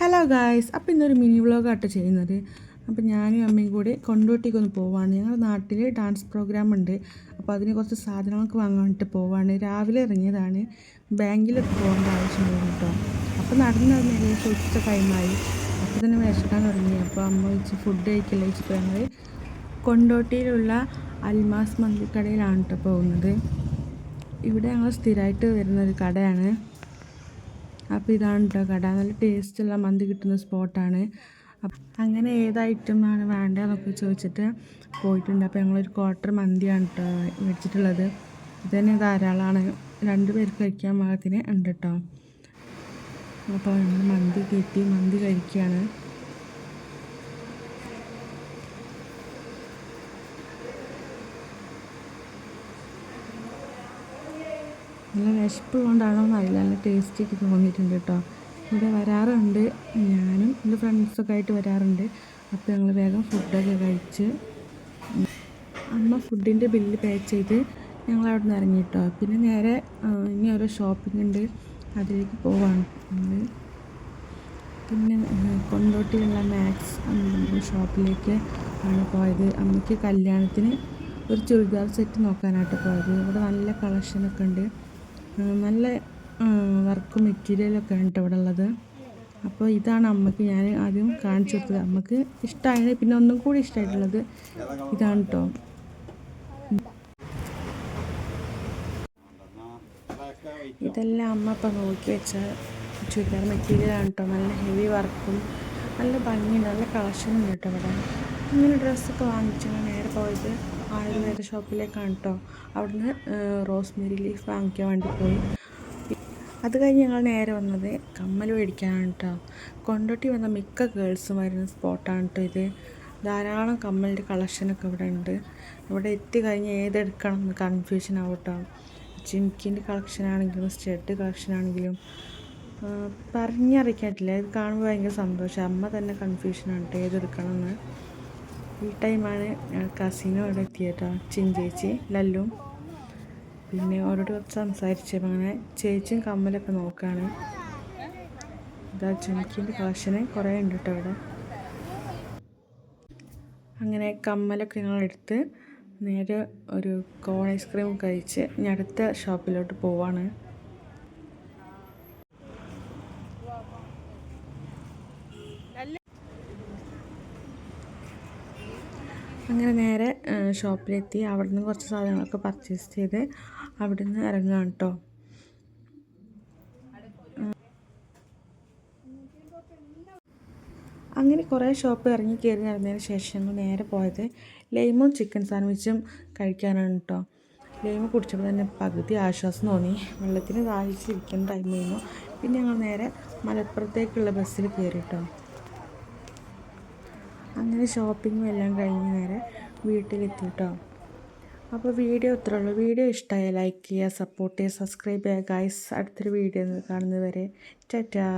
Hello guys, അപ്പോൾ ഇന്നൊരു mini വ്ളോഗാട്ടോ ചെയ്യുന്നത്. അപ്പോൾ ഞാനും അമ്മയും കൂടി കൊണ്ടോട്ടിക്കൊന്ന് പോവാണ്. ഞങ്ങളുടെ നാട്ടിൽ ഡാൻസ് പ്രോഗ്രാം ഉണ്ട്. അപ്പോൾ അതിന് കുറച്ച് സാധനങ്ങൾക്ക് വാങ്ങാൻ വേണ്ടിയിട്ട് പോവാണ്. രാവിലെ ഇറങ്ങിയതാണ്. ബാങ്കിലൊക്കെ പോകേണ്ട ആവശ്യമുണ്ട് കേട്ടോ. അപ്പോൾ നടന്ന് ഏകദേശം ഉച്ച ടൈമായി. അപ്പോൾ തന്നെ വിശക്കാൻ തുടങ്ങി. അപ്പോൾ അമ്മ വെച്ച് ഫുഡ് കഴിക്കില്ല വെച്ചിട്ട് ഞങ്ങൾ കൊണ്ടോട്ടിയിലുള്ള അൽമാസ് മന്തിക്കടയിലാണ് കേട്ടോ പോകുന്നത്. ഇവിടെ ഞങ്ങൾ സ്ഥിരമായിട്ട് വരുന്നൊരു കടയാണ്. അപ്പോൾ ഇതാണ് കേട്ടോ കട. നല്ല ടേസ്റ്റുള്ള മന്തി കിട്ടുന്ന സ്പോട്ടാണ്. അങ്ങനെ ഏത് ഐറ്റമാണ് വേണ്ടതെന്നൊക്കെ ചോദിച്ചിട്ട് പോയിട്ടുണ്ട്. അപ്പോൾ ഞങ്ങളൊരു ക്വാർട്ടർ മന്തിയാണ് കേട്ടോ മേടിച്ചിട്ടുള്ളത്. ഇത് തന്നെ ധാരാളമാണ്, 2 പേർക്ക് കഴിക്കാൻ പാകത്തിന് ഉണ്ട് കേട്ടോ. അപ്പോൾ നമ്മൾ മന്തി കിട്ടി, മന്തി കഴിക്കുകയാണ്. നല്ല വിശപ്പുള്ളതുകൊണ്ടാണോ എന്നറിയില്ല, നല്ല ടേസ്റ്റൊക്കെ തോന്നിയിട്ടുണ്ട് കേട്ടോ. ഇവിടെ വരാറുണ്ട്, ഞാനും എൻ്റെ ഫ്രണ്ട്സൊക്കെ ആയിട്ട് വരാറുണ്ട്. അപ്പോൾ ഞങ്ങൾ വേഗം ഫുഡൊക്കെ കഴിച്ച് അമ്മ ഫുഡിൻ്റെ ബില്ല് പേ ചെയ്ത് ഞങ്ങൾ അവിടെ നിന്ന് ഇറങ്ങി കേട്ടോ. പിന്നെ നേരെ ഇനി ഓരോ ഷോപ്പിംഗ് ഉണ്ട്, അതിലേക്ക് പോവാണ് നമ്മൾ. പിന്നെ കൊണ്ടോട്ടിയുള്ള മാക്സ് ഷോപ്പിലേക്ക് ആണ് പോയത്. അമ്മയ്ക്ക് കല്യാണത്തിന് ഒരു ചുരിദാർ സെറ്റ് നോക്കാനായിട്ട് പോയത്. ഇവിടെ നല്ല കളക്ഷനൊക്കെ ഉണ്ട്, നല്ല വർക്കും മെറ്റീരിയലൊക്കെ ഉണ്ട് ഇവിടെ ഉള്ളത്. അപ്പോൾ ഇതാണ് അമ്മയ്ക്ക് ഞാൻ ആദ്യം കാണിച്ചു കൊടുത്തത്. അമ്മയ്ക്ക് ഇഷ്ടമായത്, പിന്നെ ഒന്നും കൂടി ഇഷ്ടമായിട്ടുള്ളത് ഇതാണ് കേട്ടോ. ഇതെല്ലാം അമ്മ ഇപ്പം നോക്കി വെച്ച ചുരിദാർ മെറ്റീരിയലാണ് കേട്ടോ. നല്ല ഹെവി വർക്കും നല്ല ഭംഗിയുണ്ട്, നല്ല കളക്ഷനുണ്ട് കേട്ടോ ഇവിടെ. ഇങ്ങനെ ഡ്രസ്സൊക്കെ വാങ്ങിച്ച് നേരെ പോയത് ആയുർവേദ ഷോപ്പിലേക്കാണ് കേട്ടോ. അവിടുന്ന് റോസ്മേരി ലീഫ് വാങ്ങിക്കാൻ വേണ്ടി പോയി. അത് കഴിഞ്ഞ് ഞങ്ങൾ നേരെ വന്നത് കമ്മൽ മേടിക്കാനാണ് കേട്ടോ. കൊണ്ടോട്ടി വന്ന മിക്ക ഗേൾസും വരുന്ന സ്പോട്ടാണ് കേട്ടോ ഇത്. ധാരാളം കമ്മലിൻ്റെ കളക്ഷനൊക്കെ ഇവിടെ ഉണ്ട്. ഇവിടെ എത്തിക്കഴിഞ്ഞ് ഏതെടുക്കണം എന്ന് കൺഫ്യൂഷൻ ആവും കേട്ടോ. ജിമിക്കിൻ്റെ കളക്ഷനാണെങ്കിലും സ്റ്റഡ് കളക്ഷനാണെങ്കിലും പറഞ്ഞറിയിക്കാറ്റില്ല. ഇത് കാണുമ്പോൾ ഭയങ്കര സന്തോഷം. അമ്മ തന്നെ കൺഫ്യൂഷനാണ് കേട്ടോ ഏതെടുക്കണം എന്ന്. ഈ ടൈമാണ് കസിനും ഇവിടെ എത്തിയേട്ടോ, ചിഞ്ചേച്ചി ലല്ലും. പിന്നെ അവരോട് കുറച്ച് സംസാരിച്ചപ്പോൾ അങ്ങനെ ചേച്ചിയും കമ്മലൊക്കെ നോക്കുകയാണ്. ഇതാ ജിമിക്കിൻ്റെ കളക്ഷന് കുറേ ഉണ്ട് കേട്ടോ ഇവിടെ. അങ്ങനെ കമ്മലൊക്കെ ഞങ്ങളെടുത്ത് നേരെ ഒരു കോൺ ഐസ്ക്രീം കഴിച്ച് ഇനി അടുത്ത ഷോപ്പിലോട്ട് പോവാണ്. അങ്ങനെ നേരെ ഷോപ്പിലെത്തി. അവിടെ നിന്ന് കുറച്ച് സാധനങ്ങളൊക്കെ പർച്ചേസ് ചെയ്ത് അവിടെ നിന്ന് ഇറങ്ങുകയാണ് കേട്ടോ. അങ്ങനെ കുറേ ഷോപ്പ് ഇറങ്ങി കയറി നടന്നതിന് ശേഷം നേരെ പോയത് ലൈമും ചിക്കൻ സാൻഡ്വിച്ചും കഴിക്കാനാണ് കേട്ടോ. ലൈമ് കുടിച്ചപ്പോൾ തന്നെ പകുതി ആശ്വാസം തോന്നി. വെള്ളത്തിന് ദാഹിച്ചിരിക്കുന്ന ടൈമായിരുന്നു. പിന്നെ ഞങ്ങൾ നേരെ മലപ്പുറത്തേക്കുള്ള ബസ്സിൽ കയറി കേട്ടോ. അങ്ങനെ ഷോപ്പിങ്ങും എല്ലാം കഴിഞ്ഞ് നേരെ വീട്ടിലെത്തി കേട്ടോ. അപ്പോൾ വീഡിയോ ഇത്രേ ഉള്ളൂ. വീഡിയോ ഇഷ്ടമായാൽ ലൈക്ക് ചെയ്യുക, സപ്പോർട്ട് ചെയ്യുക, സബ്സ്ക്രൈബ് ചെയ്യുക ഗൈസ്. അടുത്തൊരു വീഡിയോ കാണുന്നത് വരെ ടാറ്റാ.